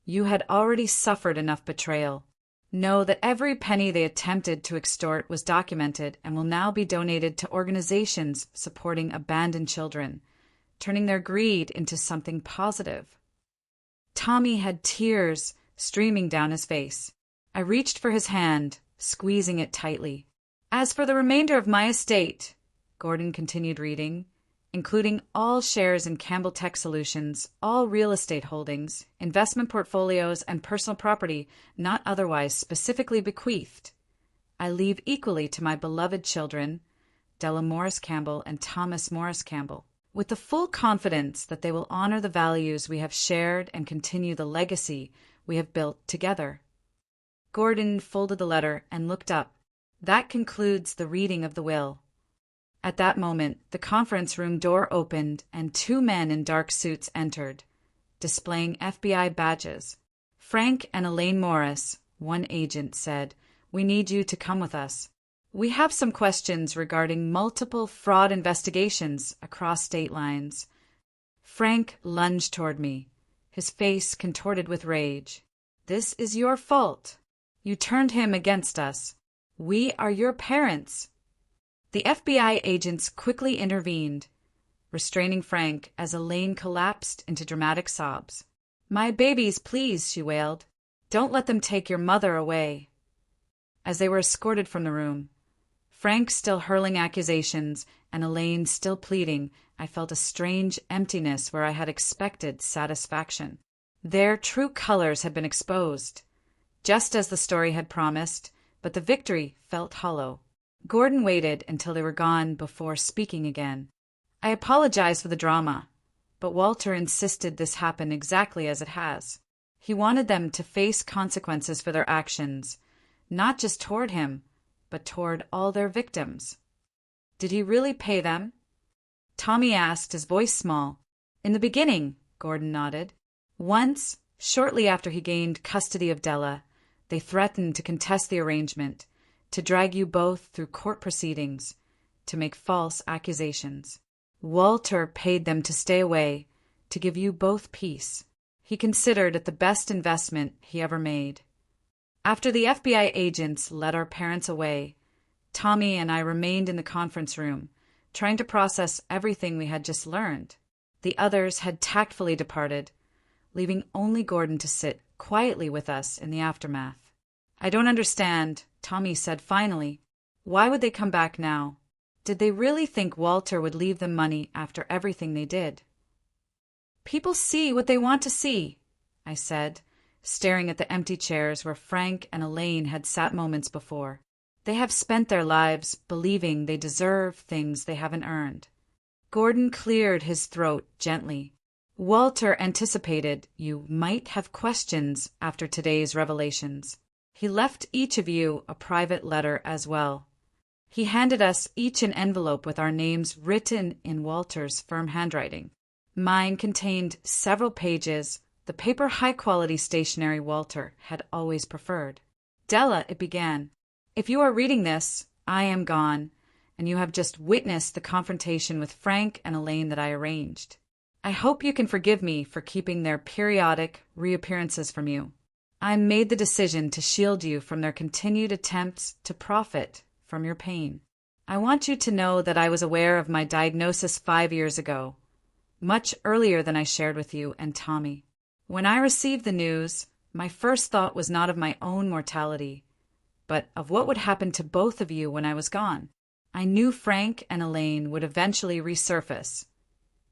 You had already suffered enough betrayal. Know that every penny they attempted to extort was documented and will now be donated to organizations supporting abandoned children, turning their greed into something positive. Tommy had tears streaming down his face. I reached for his hand, squeezing it tightly. As for the remainder of my estate, Gordon continued reading, including all shares in Campbell Tech Solutions, all real estate holdings, investment portfolios, and personal property not otherwise specifically bequeathed, I leave equally to my beloved children, Della Morris Campbell and Thomas Morris Campbell, with the full confidence that they will honor the values we have shared and continue the legacy we have built together. Gordon folded the letter and looked up. That concludes the reading of the will. At that moment, the conference room door opened and two men in dark suits entered, displaying FBI badges. Frank and Elaine Morris, one agent said, "We need you to come with us. We have some questions regarding multiple fraud investigations across state lines." Frank lunged toward me, his face contorted with rage. "This is your fault. You turned him against us. We are your parents." The FBI agents quickly intervened, restraining Frank as Elaine collapsed into dramatic sobs. "My babies, please," she wailed. "Don't let them take your mother away." As they were escorted from the room, Frank still hurling accusations and Elaine still pleading, I felt a strange emptiness where I had expected satisfaction. Their true colors had been exposed, just as the story had promised, but the victory felt hollow. Gordon waited until they were gone before speaking again. "I apologize for the drama, but Walter insisted this happen exactly as it has. He wanted them to face consequences for their actions, not just toward him, but toward all their victims." "Did he really pay them?" Tommy asked, his voice small. "In the beginning," Gordon nodded. "Once, shortly after he gained custody of Della, they threatened to contest the arrangement, to drag you both through court proceedings, to make false accusations. Walter paid them to stay away, to give you both peace. He considered it the best investment he ever made." After the FBI agents led our parents away, Tommy and I remained in the conference room, trying to process everything we had just learned. The others had tactfully departed, leaving only Gordon to sit quietly with us in the aftermath. "I don't understand," Tommy said finally. "Why would they come back now? Did they really think Walter would leave them money after everything they did?" "People see what they want to see," I said, staring at the empty chairs where Frank and Elaine had sat moments before. "They have spent their lives believing they deserve things they haven't earned." Gordon cleared his throat gently. "Walter anticipated you might have questions after today's revelations. He left each of you a private letter as well. He handed us each an envelope with our names written in Walter's firm handwriting. Mine contained several pages, the paper high-quality stationery Walter had always preferred. Della, it began, if you are reading this, I am gone, and you have just witnessed the confrontation with Frank and Elaine that I arranged. I hope you can forgive me for keeping their periodic reappearances from you. I made the decision to shield you from their continued attempts to profit from your pain. I want you to know that I was aware of my diagnosis 5 years ago, much earlier than I shared with you and Tommy. When I received the news, my first thought was not of my own mortality, but of what would happen to both of you when I was gone. I knew Frank and Elaine would eventually resurface,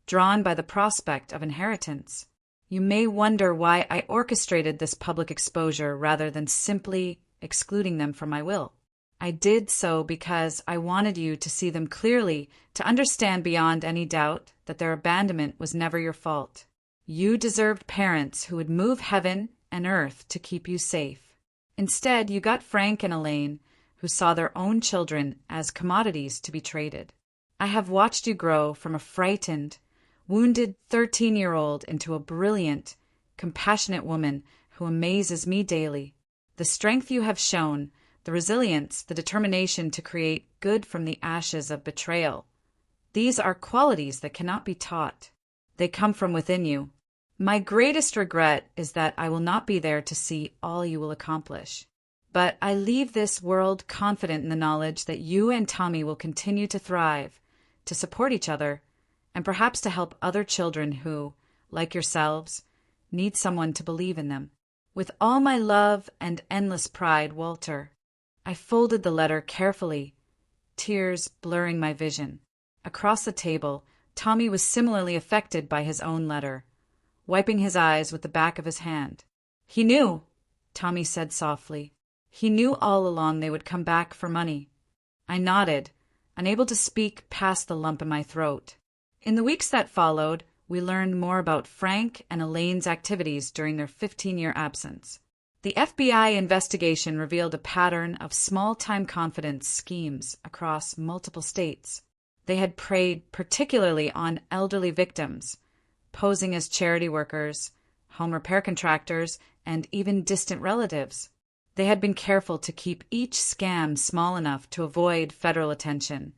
drawn by the prospect of inheritance. You may wonder why I orchestrated this public exposure rather than simply excluding them from my will. I did so because I wanted you to see them clearly, to understand beyond any doubt that their abandonment was never your fault. You deserved parents who would move heaven and earth to keep you safe. Instead, you got Frank and Elaine, who saw their own children as commodities to be traded. I have watched you grow from a frightened, wounded 13-year-old into a brilliant, compassionate woman who amazes me daily. The strength you have shown, the resilience, the determination to create good from the ashes of betrayal. These are qualities that cannot be taught. They come from within you. My greatest regret is that I will not be there to see all you will accomplish. But I leave this world confident in the knowledge that you and Tommy will continue to thrive, to support each other, and perhaps to help other children who, like yourselves, need someone to believe in them. With all my love and endless pride, Walter. I folded the letter carefully, tears blurring my vision. Across the table, Tommy was similarly affected by his own letter, wiping his eyes with the back of his hand. He knew, Tommy said softly. He knew all along they would come back for money. I nodded, unable to speak past the lump in my throat. In the weeks that followed, we learned more about Frank and Elaine's activities during their 15-year absence. The FBI investigation revealed a pattern of small-time confidence schemes across multiple states. They had preyed particularly on elderly victims, posing as charity workers, home repair contractors, and even distant relatives. They had been careful to keep each scam small enough to avoid federal attention,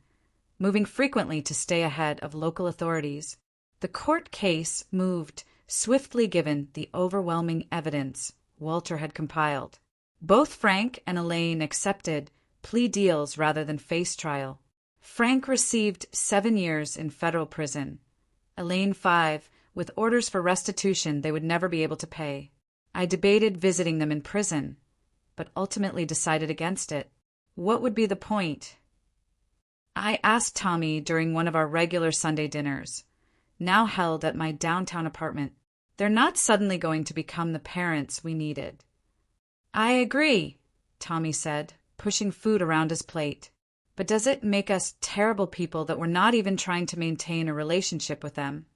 moving frequently to stay ahead of local authorities. The court case moved swiftly given the overwhelming evidence Walter had compiled. Both Frank and Elaine accepted plea deals rather than face trial. Frank received 7 years in federal prison, Elaine 5, with orders for restitution they would never be able to pay. I debated visiting them in prison, but ultimately decided against it. What would be the point? I asked Tommy during one of our regular Sunday dinners, now held at my downtown apartment. They're not suddenly going to become the parents we needed. I agree, Tommy said, pushing food around his plate. But does it make us terrible people that we're not even trying to maintain a relationship with them?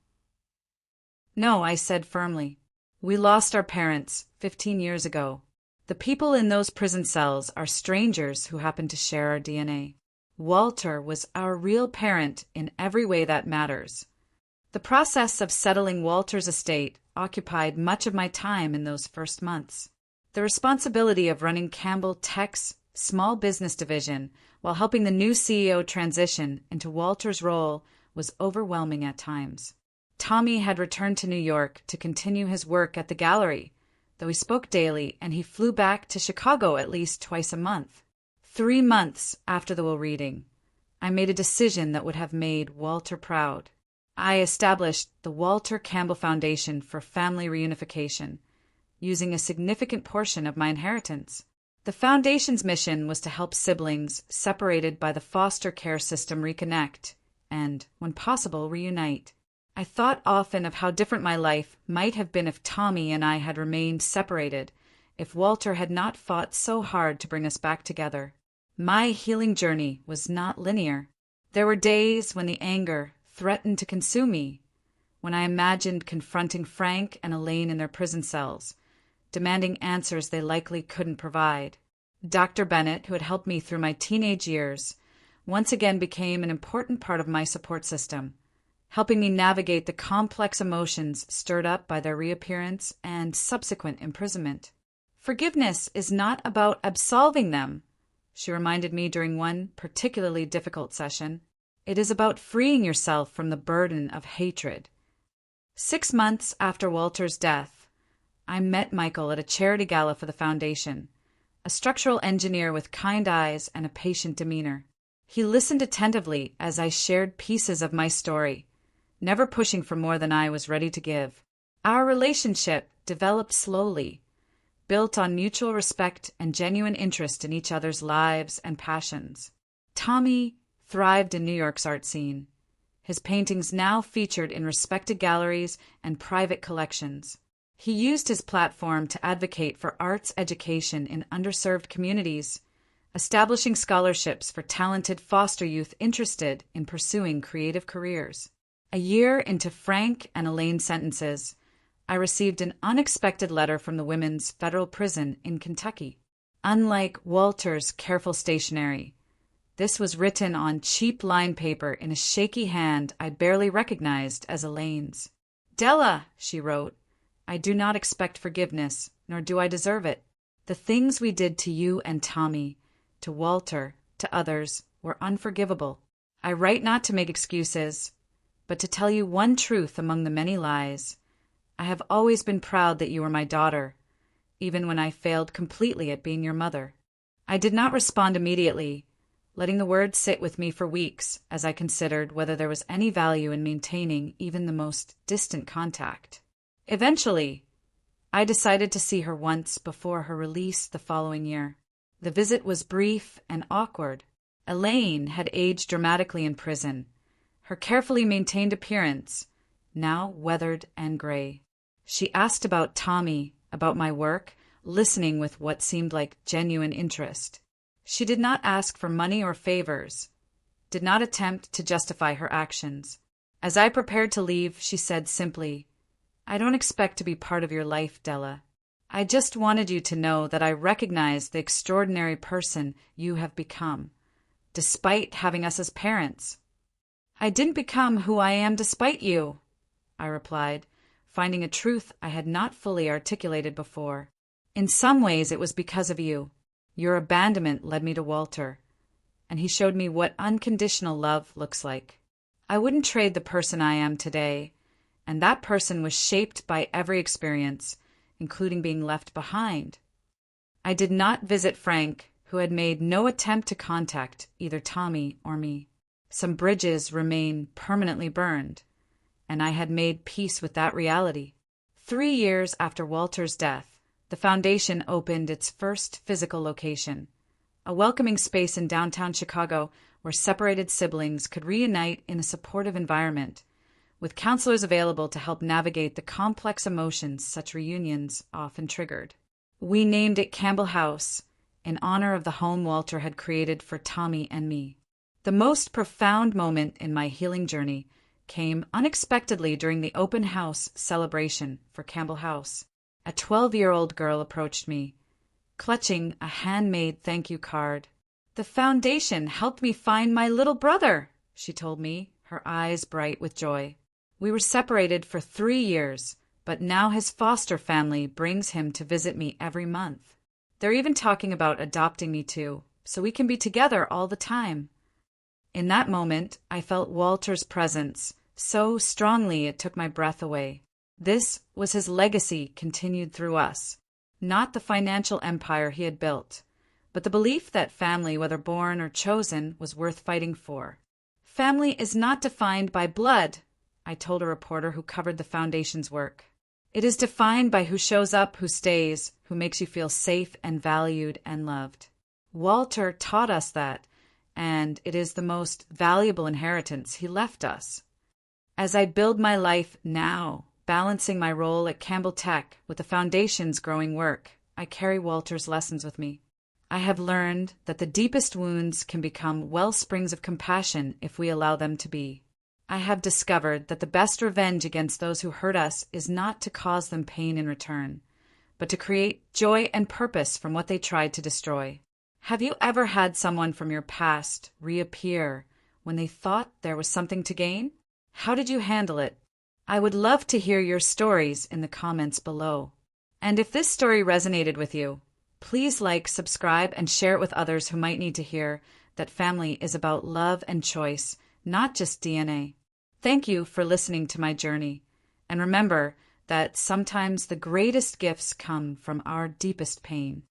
No, I said firmly. We lost our parents 15 years ago. The people in those prison cells are strangers who happen to share our DNA. Walter was our real parent in every way that matters. The process of settling Walter's estate occupied much of my time in those first months. The responsibility of running Campbell Tech's small business division while helping the new CEO transition into Walter's role was overwhelming at times. Tommy had returned to New York to continue his work at the gallery, though he spoke daily, and he flew back to Chicago at least twice a month. 3 months after the will reading, I made a decision that would have made Walter proud. I established the Walter Campbell Foundation for Family Reunification, using a significant portion of my inheritance. The foundation's mission was to help siblings separated by the foster care system reconnect and, when possible, reunite. I thought often of how different my life might have been if Tommy and I had remained separated, if Walter had not fought so hard to bring us back together. My healing journey was not linear. There were days when the anger threatened to consume me, when I imagined confronting Frank and Elaine in their prison cells, demanding answers they likely couldn't provide. Dr. Bennett, who had helped me through my teenage years, once again became an important part of my support system, helping me navigate the complex emotions stirred up by their reappearance and subsequent imprisonment. Forgiveness is not about absolving them, she reminded me during one particularly difficult session. It is about freeing yourself from the burden of hatred. 6 months after Walter's death, I met Michael at a charity gala for the foundation, a structural engineer with kind eyes and a patient demeanor. He listened attentively as I shared pieces of my story, never pushing for more than I was ready to give. Our relationship developed slowly, built on mutual respect and genuine interest in each other's lives and passions. Tommy thrived in New York's art scene, his paintings now featured in respected galleries and private collections. He used his platform to advocate for arts education in underserved communities, establishing scholarships for talented foster youth interested in pursuing creative careers. A year into Frank and Elaine's sentences, I received an unexpected letter from the women's federal prison in Kentucky. Unlike Walter's careful stationery, this was written on cheap line paper in a shaky hand I barely recognized as Elaine's. "Della," she wrote, "I do not expect forgiveness, nor do I deserve it. The things we did to you and Tommy, to Walter, to others, were unforgivable. I write not to make excuses, but to tell you one truth among the many lies. I have always been proud that you were my daughter, even when I failed completely at being your mother." I did not respond immediately, letting the words sit with me for weeks as I considered whether there was any value in maintaining even the most distant contact. Eventually, I decided to see her once before her release the following year. The visit was brief and awkward. Elaine had aged dramatically in prison, her carefully maintained appearance now weathered and gray. She asked about Tommy, about my work, listening with what seemed like genuine interest. She did not ask for money or favors, did not attempt to justify her actions. As I prepared to leave, she said simply, "I don't expect to be part of your life, Della. I just wanted you to know that I recognize the extraordinary person you have become, despite having us as parents." "I didn't become who I am despite you," I replied, finding a truth I had not fully articulated before. "In some ways it was because of you. Your abandonment led me to Walter, and he showed me what unconditional love looks like. I wouldn't trade the person I am today, and that person was shaped by every experience, including being left behind." I did not visit Frank, who had made no attempt to contact either Tommy or me. Some bridges remain permanently burned, and I had made peace with that reality. 3 years after Walter's death, the foundation opened its first physical location, a welcoming space in downtown Chicago where separated siblings could reunite in a supportive environment, with counselors available to help navigate the complex emotions such reunions often triggered. We named it Campbell House, in honor of the home Walter had created for Tommy and me. The most profound moment in my healing journey came unexpectedly during the open house celebration for Campbell House. A 12-year-old girl approached me, clutching a handmade thank you card. "The foundation helped me find my little brother," she told me, her eyes bright with joy. "We were separated for 3 years, but now his foster family brings him to visit me every month. They're even talking about adopting me too, so we can be together all the time." In that moment, I felt Walter's presence so strongly it took my breath away. This was his legacy continued through us, not the financial empire he had built, but the belief that family, whether born or chosen, was worth fighting for. "Family is not defined by blood," I told a reporter who covered the foundation's work. "It is defined by who shows up, who stays, who makes you feel safe and valued and loved." Walter taught us that, and it is the most valuable inheritance he left us. As I build my life now, balancing my role at Campbell Tech with the foundation's growing work, I carry Walter's lessons with me. I have learned that the deepest wounds can become well springs of compassion if we allow them to be. I have discovered that the best revenge against those who hurt us is not to cause them pain in return, but to create joy and purpose from what they tried to destroy. Have you ever had someone from your past reappear when they thought there was something to gain? How did you handle it? I would love to hear your stories in the comments below. And if this story resonated with you, please like, subscribe, and share it with others who might need to hear that family is about love and choice, not just DNA. Thank you for listening to my journey, And remember that sometimes the greatest gifts come from our deepest pain.